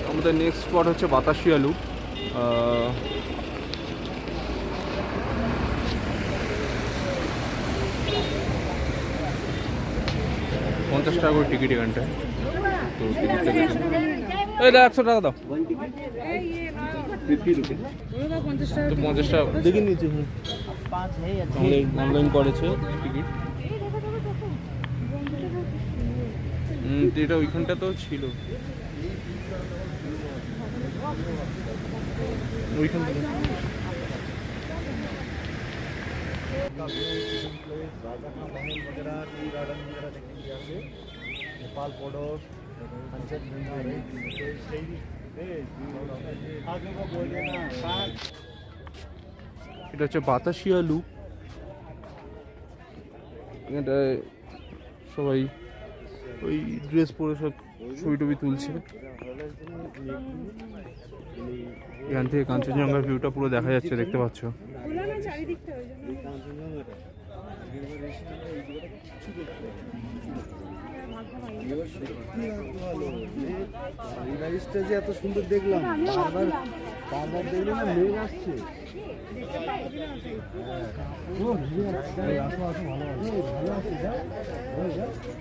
আমাদের next spot হচ্ছে Batasia loop. 50 টাকা করে টিকিট এখানটায়। তো টিকিটটা দেখে এই 100 টাকা দাও। তো 50 টাকা দেখে নিয়েছি। অনলাইন করেছে টিকিট। এটা ওইখানটা তো ছিল ওইখান থেকে। এটা হচ্ছে বাতাসিয়া লুপ। এখানটায় সবাই ওই ড্রেস পরে সব ছবি টবি তুলছে। এখান থেকে কাঞ্চনজঙ্ঘার ভিউটা পুরো দেখা যাচ্ছে, দেখতে পাচ্ছ। যে এত সুন্দর দেখলাম, বারবার বারবার দেখলে না মেঘ আসছে। ভালো আছে।